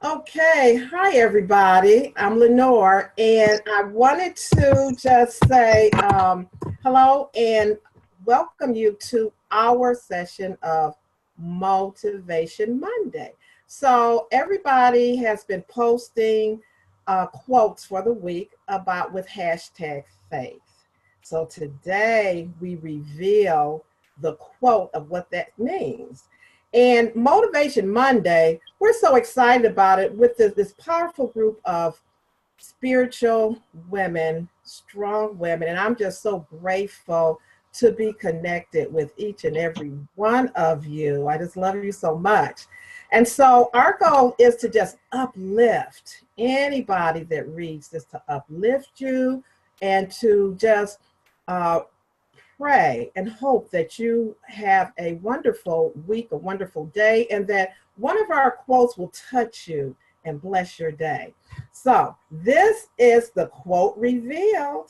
Okay, hi everybody. I'm Lenore, and I wanted to just say hello and welcome you to our session of Motivation Monday. So everybody has been posting quotes for the week about with hashtag faith. So today we reveal the quote of what that means. And Motivation Monday, we're so excited about it with this powerful group of spiritual women, strong women. And I'm just so grateful to be connected with each and every one of you. I just love you so much. And so our goal is to just uplift anybody that reads this, to uplift you and to just uh, pray and hope that you have a wonderful week, a wonderful day, and that one of our quotes will touch you and bless your day. So, this is the quote revealed,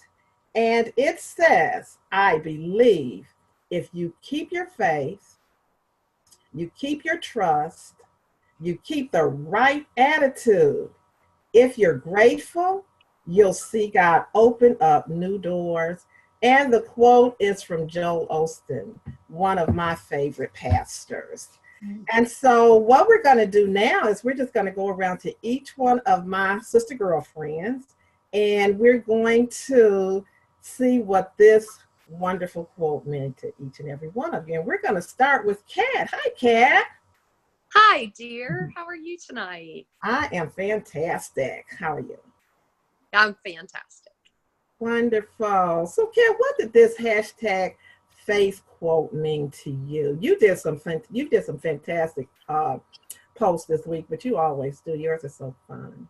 and it says, I believe if you keep your faith, you keep your trust, you keep the right attitude. If you're grateful, you'll see God open up new doors. And the quote is from Joel Osteen, one of my favorite pastors. And so, what we're going to do now is we're just going to go around to each one of my sister girlfriends, and we're going to see what this wonderful quote meant to each and every one of you. And we're going to start with Kat. Hi, Kat. Hi, dear. How are you tonight? I am fantastic. How are you? I'm fantastic. Wonderful. So, Kat, what did this hashtag faith quote mean to you? You did some fantastic posts this week, but you always do. Yours are so fun.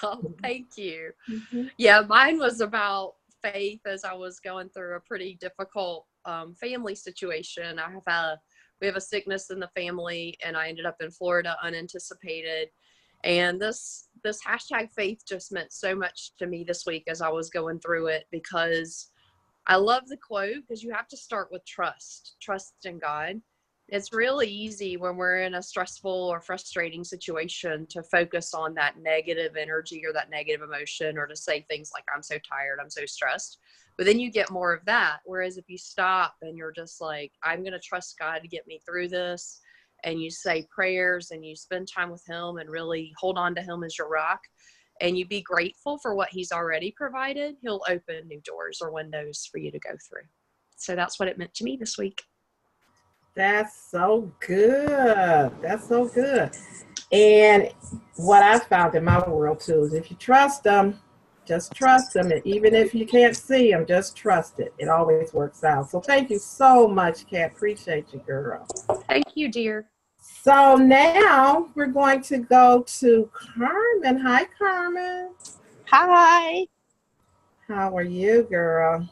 Oh, thank you. Mhm. Yeah, mine was about faith as I was going through a pretty difficult family situation. We have a sickness in the family, and I ended up in Florida unanticipated. And this hashtag faith just meant so much to me this week as I was going through it, because I love the quote because you have to start with trust in God. It's really easy when we're in a stressful or frustrating situation to focus on that negative energy or that negative emotion, or to say things like, I'm so tired, I'm so stressed. But then you get more of that. Whereas if you stop and you're just like, I'm going to trust God to get me through this, and you say prayers and you spend time with Him and really hold on to Him as your rock, and you be grateful for what He's already provided, He'll open new doors or windows for you to go through. So that's what it meant to me this week. That's so good. That's so good. And what I found in my world too is if you trust them, just trust them. And even if you can't see them, just trust it. It always works out. So thank you so much, Kat. Appreciate you, girl. Thank you, dear. So now we're going to go to Carmen. Hi, Carmen. Hi, How are you, girl?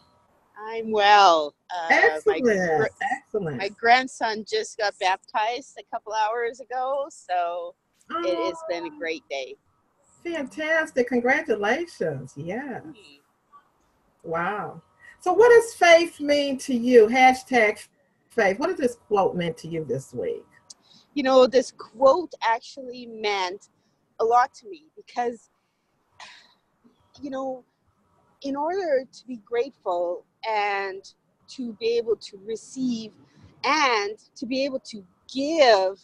I'm well. Excellent. My Excellent. grandson just got baptized a couple hours ago, so it Oh, has been a great day. fantastic. Congratulations. Yes. Hmm. Wow. So what does faith mean to you? Hashtag faith. What does this quote mean to you this week? This quote actually meant a lot to me because, you know, in order to be grateful and to be able to receive and to be able to give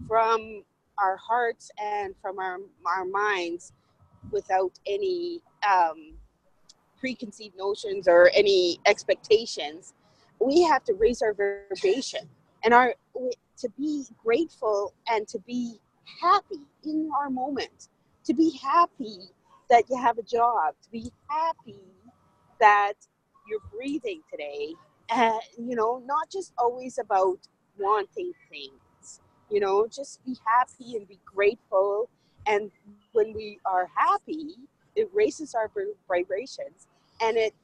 from our hearts and from our minds without any preconceived notions or any expectations, we have to raise our vibration and to be grateful and to be happy in our moment, to be happy that you have a job, to be happy that you're breathing today, and not just always about wanting things, just be happy and be grateful. And when we are happy, it raises our vibrations, and it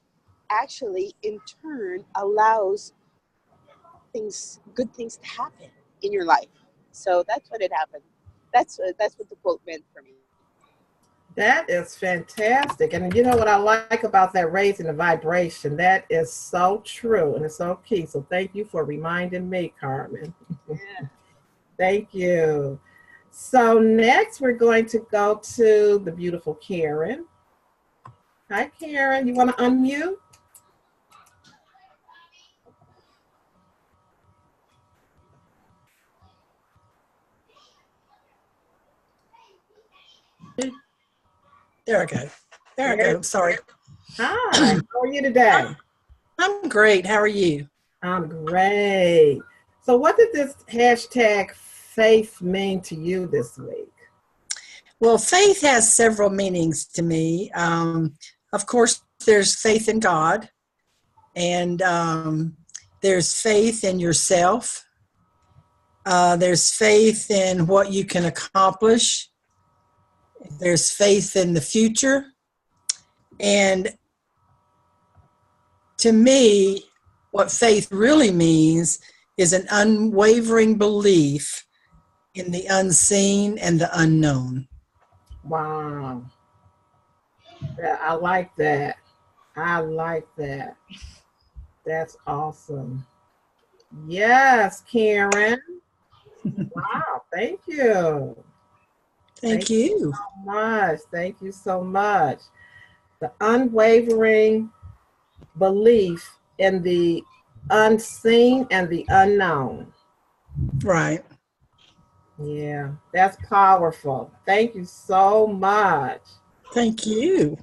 actually in turn allows good things to happen in your life. So that's what it happened. That's what the quote meant for me. That is fantastic. And you know what I like about that raising the vibration? That is so true and it's so key. So thank you for reminding me, Carmen. Yeah. Thank you. So next we're going to go to the beautiful Karen. Hi, Karen. You want to unmute? There I go. There I go. Sorry. Hi. How are you today? I'm great. How are you? I'm great. So what did this hashtag faith mean to you this week? Well, faith has several meanings to me. Of course, there's faith in God, and there's faith in yourself. There's faith in what you can accomplish. There's faith in the future. And to me, what faith really means is an unwavering belief in the unseen and the unknown. Wow. Yeah, I like that. I like that. That's awesome. Yes, Karen. Wow, thank you. Thank you. So much. Thank you so much. The unwavering belief in the unseen and the unknown. Right. Yeah, that's powerful. Thank you so much. Thank you.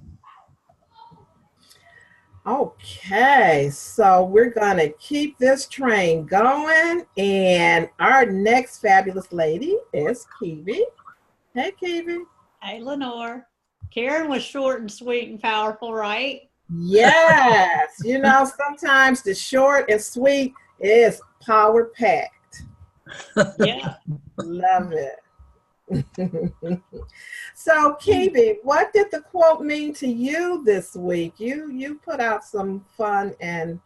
Okay, so we're going to keep this train going, and our next fabulous lady is Kebie. Hey, Kebie. Hey, Lenore. Karen was short and sweet and powerful, right? Yes, sometimes the short and sweet is power packed. Yeah. Love it. So, Kebie, what did the quote mean to you this week? You put out some fun and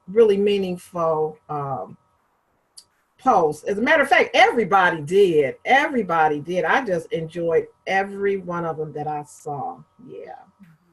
really meaningful posts. As a matter of fact, everybody did. Everybody did. I just enjoyed every one of them that I saw. Yeah.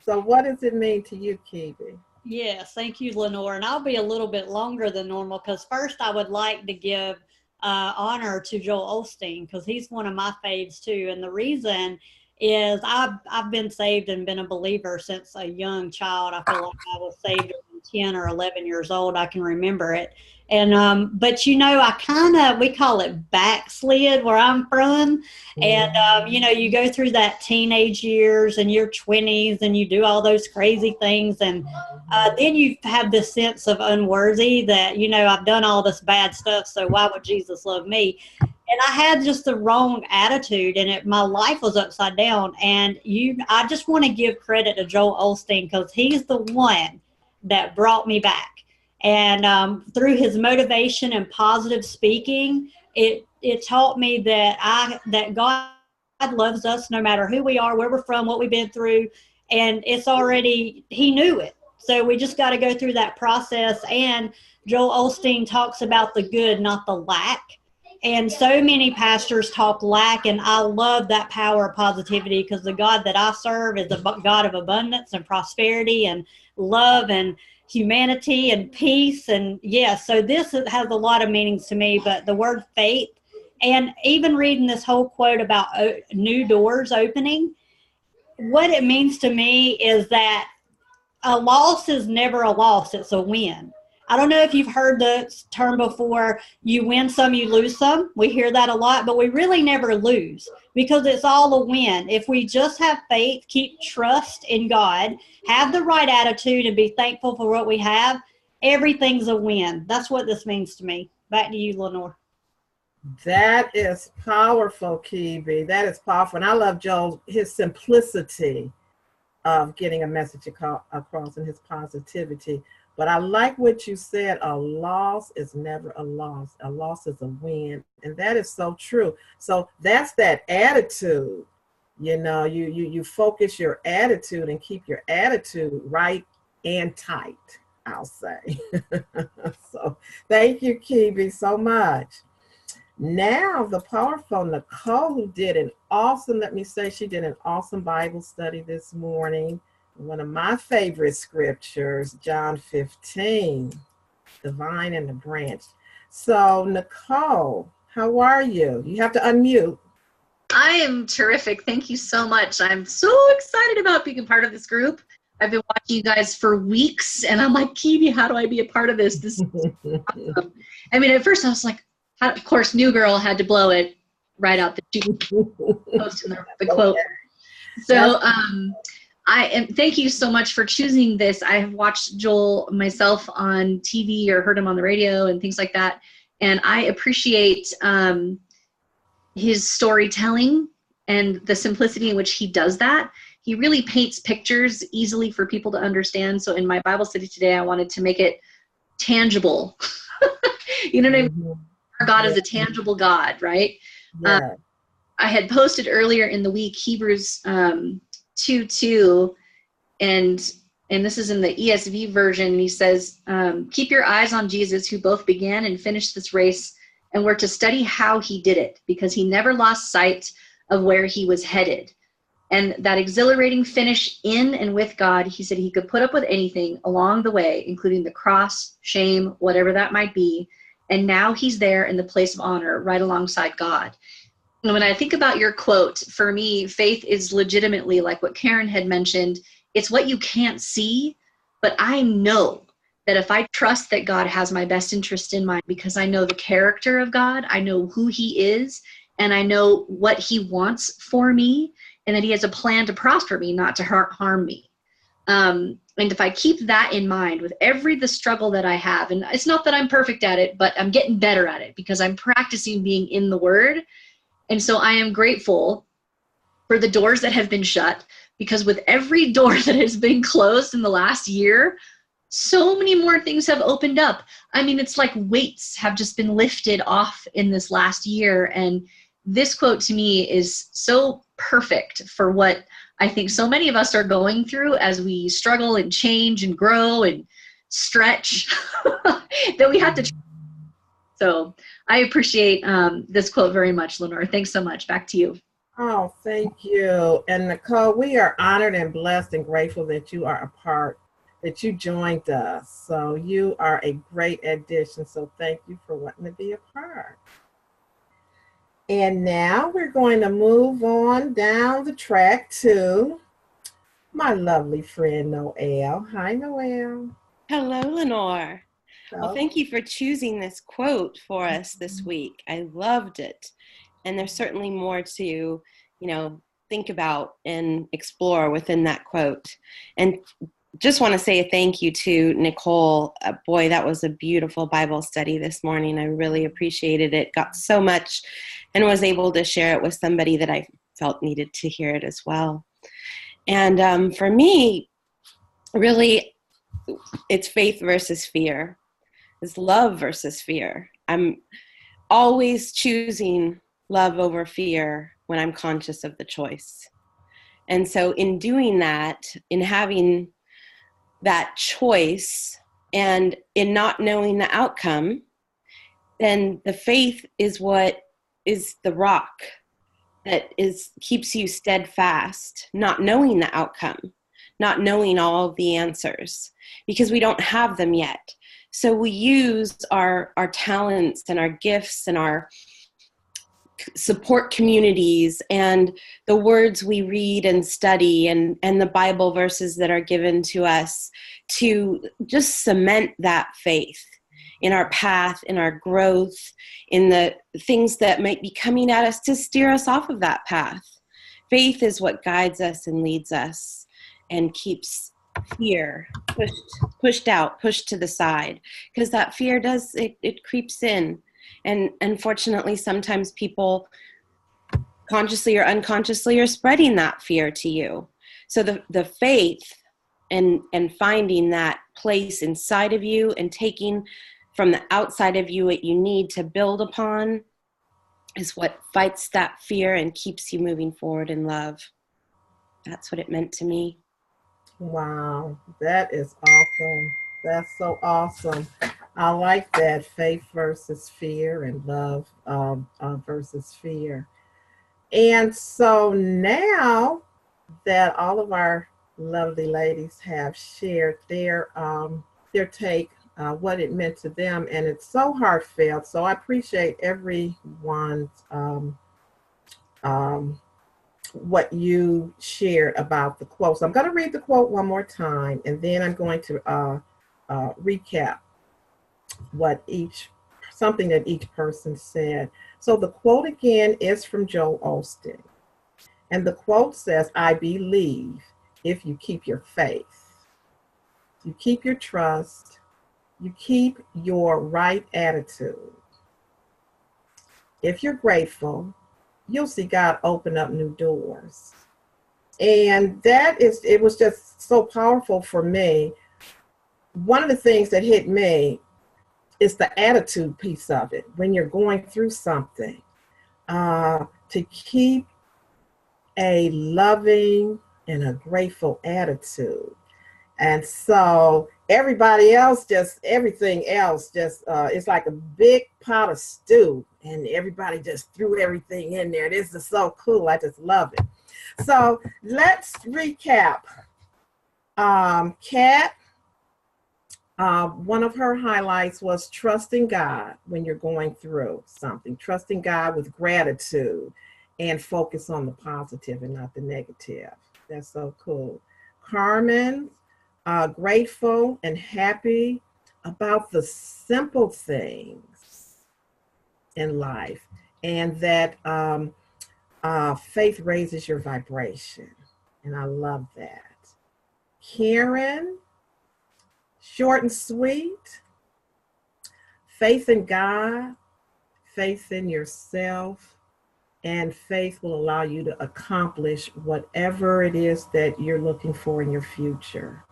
So, what does it mean to you, Kebie? Yes, thank you, Lenore. And I'll be a little bit longer than normal because first I would like to give honor to Joel Osteen because he's one of my faves too. And the reason is I've been saved and been a believer since a young child. I feel like I was saved when 10 or 11 years old. I can remember it. And but we call it backslid where I'm from. And you go through that teenage years and your 20s and you do all those crazy things, and then you have this sense of unworthy that I've done all this bad stuff, so why would Jesus love me? And I had just the wrong attitude, and my life was upside down. And I just want to give credit to Joel Osteen because he's the one that brought me back. And through his motivation and positive speaking, it taught me that God loves us no matter who we are, where we're from, what we've been through, and he knew it. So we just got to go through that process. And Joel Osteen talks about the good, not the lack. And so many pastors talk lack, and I love that power of positivity because the God that I serve is a God of abundance and prosperity and love and humanity and peace. And so this has a lot of meanings to me, but the word faith, and even reading this whole quote about new doors opening, what it means to me is that a loss is never a loss, it's a win. I don't know if you've heard the term before, you win some, you lose some. We hear that a lot, but we really never lose because it's all a win. If we just have faith, keep trust in God, have the right attitude, and be thankful for what we have, everything's a win. That's what this means to me. Back to you, Lenore. That is powerful, Kebie. That is powerful. And I love Joel, his simplicity of getting a message across and his positivity. But I like what you said, a loss is never a loss. A loss is a win. And that is so true. So that's that attitude. You focus your attitude and keep your attitude right and tight, I'll say. So thank you, Kebie, so much. Now, the powerful Nicole, who did an awesome, she did an awesome Bible study this morning. One of my favorite scriptures, John 15, the vine and the branch. So, Nicole, how are you? You have to unmute. I am terrific. Thank you so much. I'm so excited about being a part of this group. I've been watching you guys for weeks, and I'm like, Kebie, how do I be a part of this? This is awesome. I mean, at first I was like, of course, New Girl had to blow it right out the posting the quote. So thank you so much for choosing this. I have watched Joel myself on TV or heard him on the radio and things like that, and I appreciate his storytelling and the simplicity in which he does that. He really paints pictures easily for people to understand. So in my Bible study today, I wanted to make it tangible. You know what I mean? Our God is a tangible God, right? Yeah. I had posted earlier in the week Hebrews 2:2, and this is in the ESV version. And he says, keep your eyes on Jesus, who both began and finished this race, and we're to study how he did it, because he never lost sight of where he was headed. And that exhilarating finish in and with God, he said he could put up with anything along the way, including the cross, shame, whatever that might be. And now he's there in the place of honor right alongside God. And when I think about your quote, for me, faith is legitimately like what Karen had mentioned. It's what you can't see, but I know that if I trust that God has my best interest in mind, because I know the character of God, I know who he is, and I know what he wants for me, and that he has a plan to prosper me, not to harm me. And if I keep that in mind with the struggle that I have, and it's not that I'm perfect at it, but I'm getting better at it because I'm practicing being in the Word. And so I am grateful for the doors that have been shut, because with every door that has been closed in the last year, so many more things have opened up. I mean, it's like weights have just been lifted off in this last year. And this quote to me is so perfect for what I think so many of us are going through as we struggle and change and grow and stretch that we have to. So I appreciate this quote very much, Lenore. Thanks so much. Back to you. Oh, thank you. And Nicole, we are honored and blessed and grateful that you are a part, that you joined us. So you are a great addition. So thank you for wanting to be a part. And now we're going to move on down the track to my lovely friend, Noelle. Hi, Noelle. Hello, Lenore. Well, So, thank you for choosing this quote for us this week. I loved it. And there's certainly more to, think about and explore within that quote. And just want to say a thank you to Nicole. Boy, that was a beautiful Bible study this morning. I really appreciated it. Got so much and was able to share it with somebody that I felt needed to hear it as well. And for me, really, it's faith versus fear. It's love versus fear. I'm always choosing love over fear when I'm conscious of the choice. And so in doing that, in having that choice and in not knowing the outcome, then the faith is what is the rock that keeps you steadfast, not knowing the outcome, not knowing all of the answers, because we don't have them yet. So we use our talents and our gifts and our support communities and the words we read and study and the Bible verses that are given to us to just cement that faith in our path, in our growth, in the things that might be coming at us to steer us off of that path. Faith is what guides us and leads us and keeps fear pushed out, pushed to the side, because that fear it creeps in. And unfortunately, sometimes people consciously or unconsciously are spreading that fear to you. So the faith and finding that place inside of you and taking from the outside of you what you need to build upon is what fights that fear and keeps you moving forward in love. That's what it meant to me. wow, that is awesome. That's so awesome. I like that, faith versus fear and love versus fear. And so now that all of our lovely ladies have shared their take, what it meant to them, and it's so heartfelt. So I appreciate everyone's what you shared about the quote. So I'm going to read the quote one more time, and then I'm going to recap something that each person said. So the quote again is from Joel Osteen. And the quote says, "I believe if you keep your faith, you keep your trust, you keep your right attitude. If you're grateful, you'll see God open up new doors." And it was just so powerful for me. One of the things that hit me is the attitude piece of it. When you're going through something, to keep a loving and a grateful attitude. And so everything else just, it's like a big pot of stew, and everybody just threw everything in there. This is so cool. I just love it. So let's recap. Kat, one of her highlights was trusting God when you're going through something, trusting God with gratitude and focus on the positive and not the negative. That's so cool. Carmen, grateful and happy about the simple things in life, and that faith raises your vibration. And I love that. Karen, short and sweet, faith in God, faith in yourself, and faith will allow you to accomplish whatever it is that you're looking for in your future.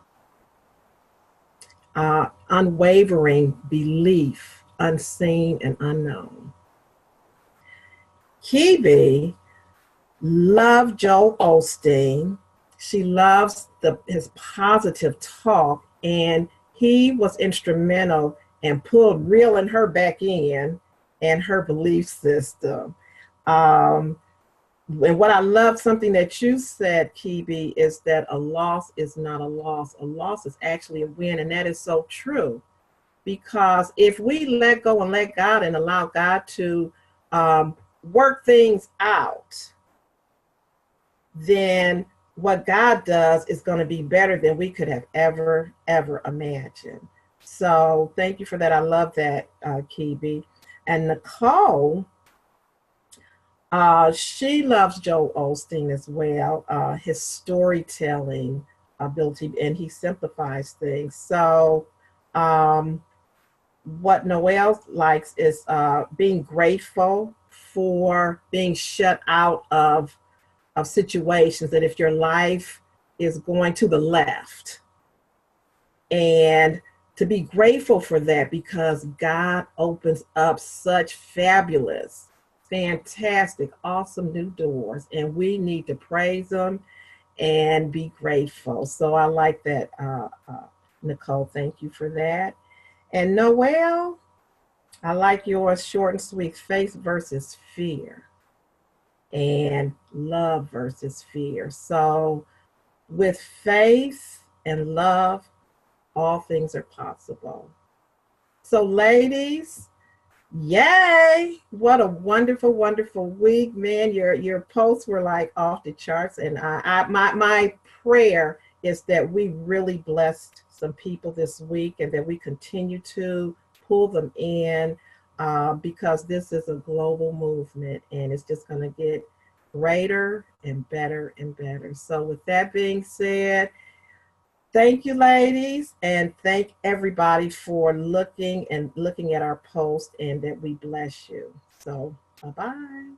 Unwavering belief, unseen and unknown. Kebie loved Joel Osteen. She loves his positive talk, and he was instrumental in reeling her back in and her belief system. And what I love, something that you said, Kebie, is that a loss is not a loss. A loss is actually a win, and that is so true. Because if we let go and let God and allow God to work things out, then what God does is going to be better than we could have ever imagined. So thank you for that. I love that, Kebie. And Nicole, she loves Joel Osteen as well, his storytelling ability, and he simplifies things. So what Noelle likes is being grateful for being shut out of situations, that if your life is going to the left, and to be grateful for that, because God opens up such fabulous, fantastic, awesome new doors, and we need to praise them and be grateful. So I like that, Nicole. Thank you for that. And Noelle, I like yours, short and sweet, faith versus fear and love versus fear. So with faith and love, all things are possible. So ladies, yay! What a wonderful, wonderful week, man. Your posts were like off the charts, and my prayer is that we really blessed some people this week, and that we continue to pull them in, because this is a global movement, and it's just going to get greater and better and better. So with that being said, thank you, ladies, and thank everybody for looking at our post, and that we bless you. So bye-bye.